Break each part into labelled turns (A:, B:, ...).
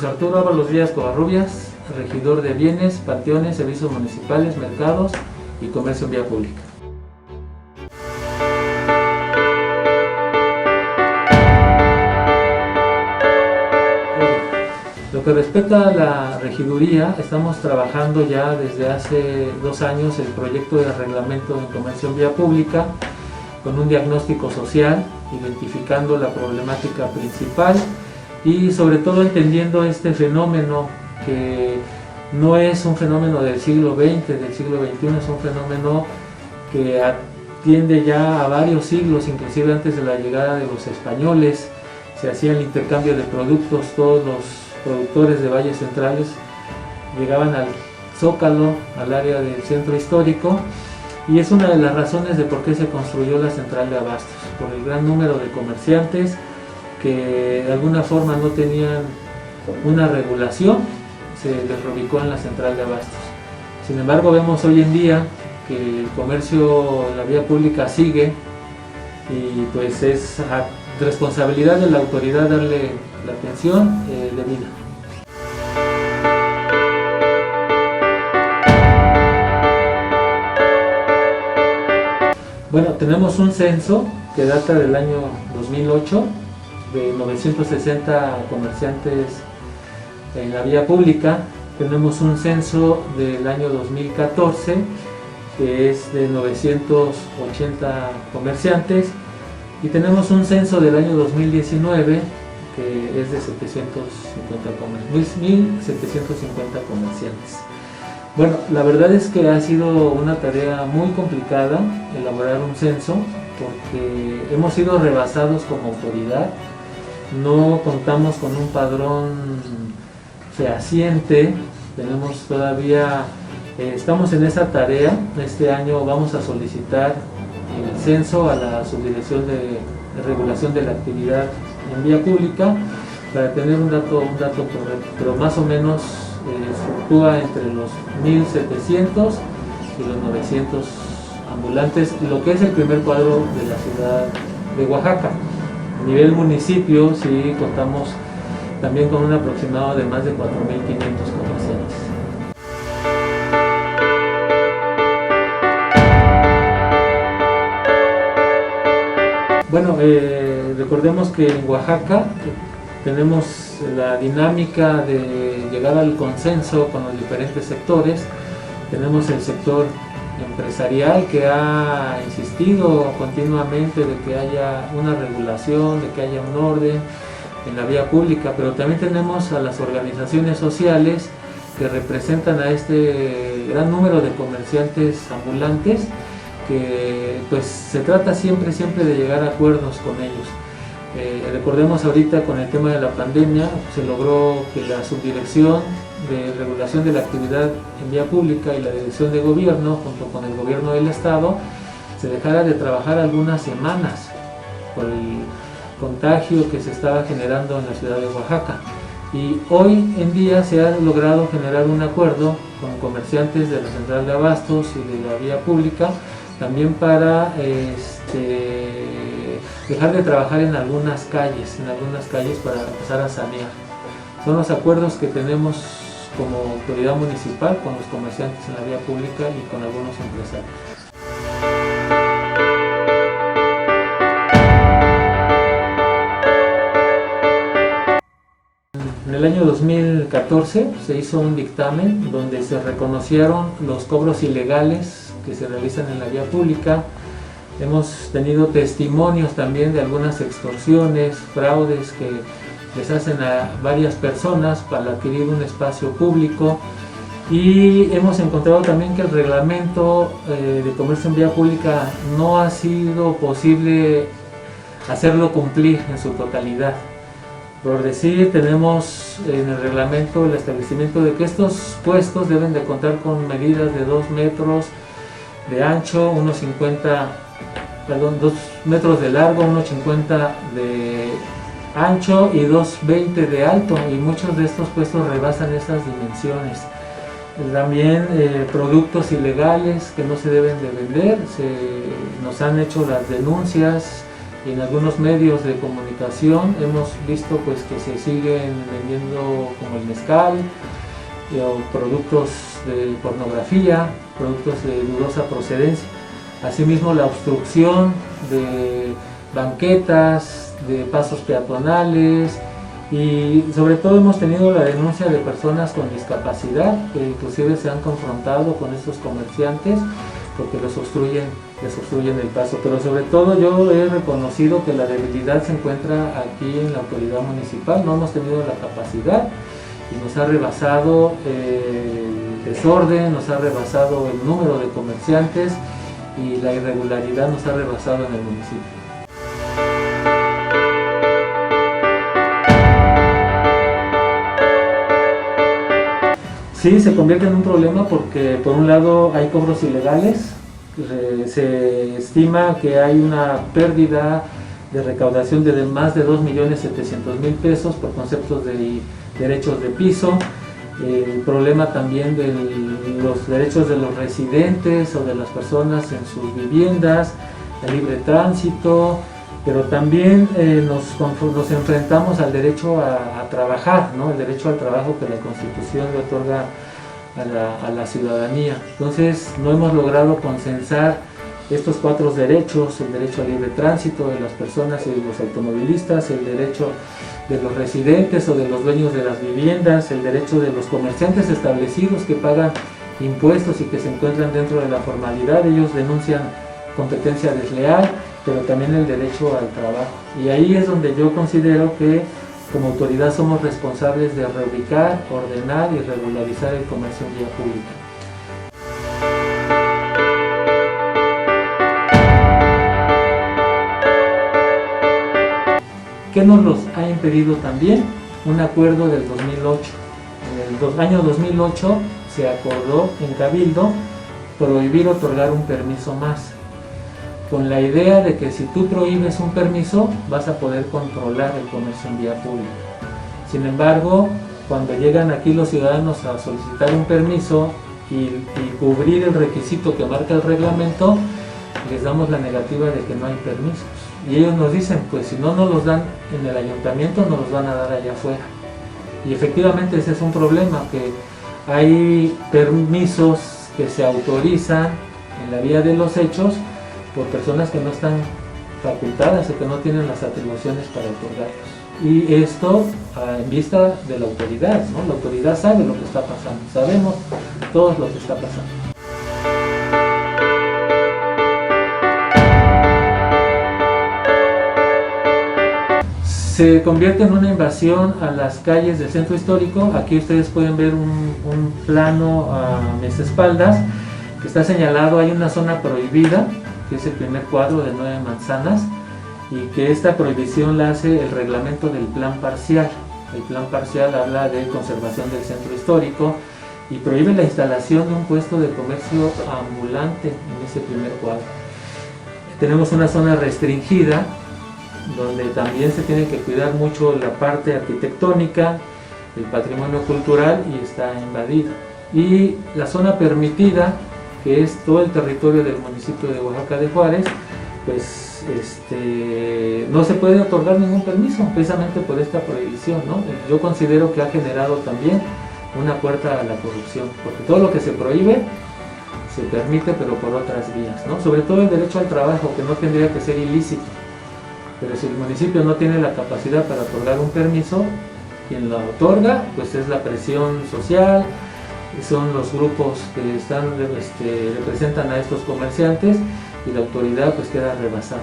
A: José Arturo Ábalos Díaz Covarrubias, regidor de Bienes, Panteones, Servicios Municipales, Mercados y Comercio en Vía Pública. Lo que respecta a la regiduría, estamos trabajando ya desde hace 2 años el proyecto de reglamento en comercio en vía pública, con un diagnóstico social, identificando la problemática principal y sobre todo entendiendo este fenómeno que no es un fenómeno del siglo XX, del siglo XXI, es un fenómeno que atiende ya a varios siglos, inclusive antes de la llegada de los españoles. Se hacía el intercambio de productos, todos los productores de valles centrales llegaban al Zócalo, al área del centro histórico, y es una de las razones de por qué se construyó la central de abastos, por el gran número de comerciantes que de alguna forma no tenían una regulación, se les reubicó en la central de abastos. Sin embargo, vemos hoy en día que el comercio en la vía pública sigue, y pues es responsabilidad de la autoridad darle la atención debida. Bueno, tenemos un censo que data del año 2008, de 960 comerciantes en la vía pública. Tenemos un censo del año 2014 que es de 980 comerciantes, y tenemos un censo del año 2019 que es de 1.750 comerciantes. Bueno, la verdad es que ha sido una tarea muy complicada elaborar un censo, porque hemos sido rebasados como autoridad, no contamos con un padrón fehaciente, tenemos todavía, estamos en esa tarea. Este año vamos a solicitar el censo a la Subdirección de Regulación de la Actividad en Vía Pública para tener un dato correcto, pero más o menos fluctúa entre los 1.700 y los 900 ambulantes, lo que es el primer cuadro de la ciudad de Oaxaca. A nivel municipio sí contamos también con un aproximado de más de 4.500 comerciantes. Bueno, recordemos que en Oaxaca tenemos la dinámica de llegar al consenso con los diferentes sectores. Tenemos el sector empresarial que ha insistido continuamente de que haya una regulación, de que haya un orden en la vía pública, pero también tenemos a las organizaciones sociales que representan a este gran número de comerciantes ambulantes, que pues se trata siempre de llegar a acuerdos con ellos. Recordemos ahorita con el tema de la pandemia, se logró que la Subdirección de Regulación de la Actividad en Vía Pública y la Dirección de Gobierno, junto con el Gobierno del Estado, se dejara de trabajar algunas semanas por el contagio que se estaba generando en la ciudad de Oaxaca. Y hoy en día se ha logrado generar un acuerdo con comerciantes de la central de abastos y de la vía pública, también para dejar de trabajar en algunas calles para empezar a sanear. Son los acuerdos que tenemos como autoridad municipal con los comerciantes en la vía pública y con algunos empresarios. En el año 2014 se hizo un dictamen donde se reconocieron los cobros ilegales que se realizan en la vía pública. Hemos tenido testimonios también de algunas extorsiones, fraudes que les hacen a varias personas para adquirir un espacio público, y hemos encontrado también que el reglamento de comercio en vía pública no ha sido posible hacerlo cumplir en su totalidad. Por decir, tenemos en el reglamento el establecimiento de que estos puestos deben de contar con medidas de 2 metros de ancho, 2 metros de largo, 1,50 de ancho y 2,20 de alto, y muchos de estos puestos rebasan esas dimensiones. También productos ilegales que no se deben de vender, nos han hecho las denuncias y en algunos medios de comunicación hemos visto pues que se siguen vendiendo como el mezcal, o productos de pornografía, productos de dudosa procedencia. Asimismo, la obstrucción de banquetas, de pasos peatonales, y sobre todo hemos tenido la denuncia de personas con discapacidad que inclusive se han confrontado con estos comerciantes porque les obstruyen el paso. Pero sobre todo yo he reconocido que la debilidad se encuentra aquí en la autoridad municipal. No hemos tenido la capacidad y nos ha rebasado el desorden, nos ha rebasado el número de comerciantes y la irregularidad nos ha rebasado en el municipio. Sí, se convierte en un problema porque por un lado hay cobros ilegales, se estima que hay una pérdida de recaudación de más de 2.700.000 pesos por conceptos de derechos de piso, el problema también de los derechos de los residentes o de las personas en sus viviendas, el libre tránsito, pero también nos enfrentamos al derecho a trabajar, ¿no? El derecho al trabajo que la Constitución le otorga a la ciudadanía. Entonces no hemos logrado consensar estos 4 derechos: el derecho al libre tránsito de las personas y de los automovilistas, el derecho de los residentes o de los dueños de las viviendas, el derecho de los comerciantes establecidos que pagan impuestos y que se encuentran dentro de la formalidad. Ellos denuncian competencia desleal, pero también el derecho al trabajo. Y ahí es donde yo considero que como autoridad somos responsables de reubicar, ordenar y regularizar el comercio en vía pública. ¿Qué nos los ha impedido también? Un acuerdo del 2008. En el año 2008 se acordó en Cabildo prohibir otorgar un permiso más, con la idea de que si tú prohíbes un permiso vas a poder controlar el comercio en vía pública. Sin embargo, cuando llegan aquí los ciudadanos a solicitar un permiso y cubrir el requisito que marca el reglamento, les damos la negativa de que no hay permisos. Y ellos nos dicen, pues si no nos los dan en el ayuntamiento, nos los van a dar allá afuera. Y efectivamente ese es un problema, que hay permisos que se autorizan en la vía de los hechos por personas que no están facultadas o que no tienen las atribuciones para otorgarlos. Y esto en vista de la autoridad, ¿no? La autoridad sabe lo que está pasando, sabemos todos lo que está pasando. Se convierte en una invasión a las calles del centro histórico. Aquí ustedes pueden ver un plano a mis espaldas que está señalado, hay una zona prohibida, que es el primer cuadro de 9 manzanas, y que esta prohibición la hace el reglamento del plan parcial. El plan parcial habla de conservación del centro histórico y prohíbe la instalación de un puesto de comercio ambulante en ese primer cuadro. Tenemos una zona restringida, donde también se tiene que cuidar mucho la parte arquitectónica, el patrimonio cultural, y está invadido. Y la zona permitida, que es todo el territorio del municipio de Oaxaca de Juárez, pues no se puede otorgar ningún permiso, precisamente por esta prohibición, ¿no? Yo considero que ha generado también una puerta a la corrupción, porque todo lo que se prohíbe se permite, pero por otras vías, ¿no? Sobre todo el derecho al trabajo, que no tendría que ser ilícito. Pero si el municipio no tiene la capacidad para otorgar un permiso, quien lo otorga pues es la presión social, son los grupos que representan a estos comerciantes, y la autoridad pues queda rebasada.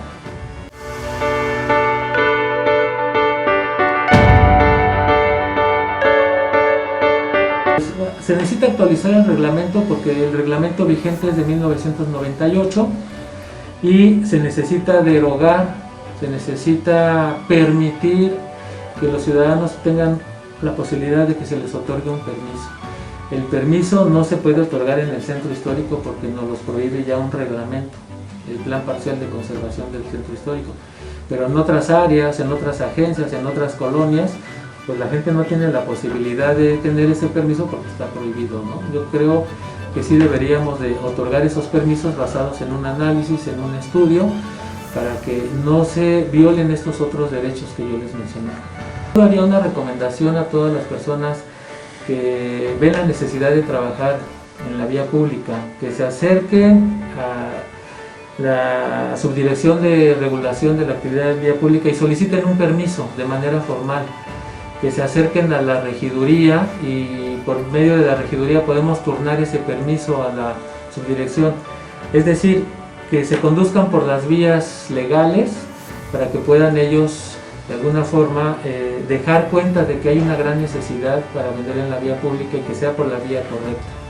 A: Se necesita actualizar el reglamento porque el reglamento vigente es de 1998 y se necesita derogar, se necesita permitir que los ciudadanos tengan la posibilidad de que se les otorgue un permiso. El permiso no se puede otorgar en el centro histórico porque nos los prohíbe ya un reglamento, el plan parcial de conservación del centro histórico. Pero en otras áreas, en otras agencias, en otras colonias, pues la gente no tiene la posibilidad de tener ese permiso porque está prohibido, ¿no? Yo creo que sí deberíamos de otorgar esos permisos basados en un análisis, en un estudio, para que no se violen estos otros derechos que yo les mencionaba. Yo haría una recomendación a todas las personas que ven la necesidad de trabajar en la vía pública, que se acerquen a la Subdirección de Regulación de la Actividad en Vía Pública y soliciten un permiso de manera formal, que se acerquen a la regiduría y por medio de la regiduría podemos turnar ese permiso a la subdirección, es decir, que se conduzcan por las vías legales para que puedan ellos de alguna forma dejar cuenta de que hay una gran necesidad para vender en la vía pública y que sea por la vía correcta.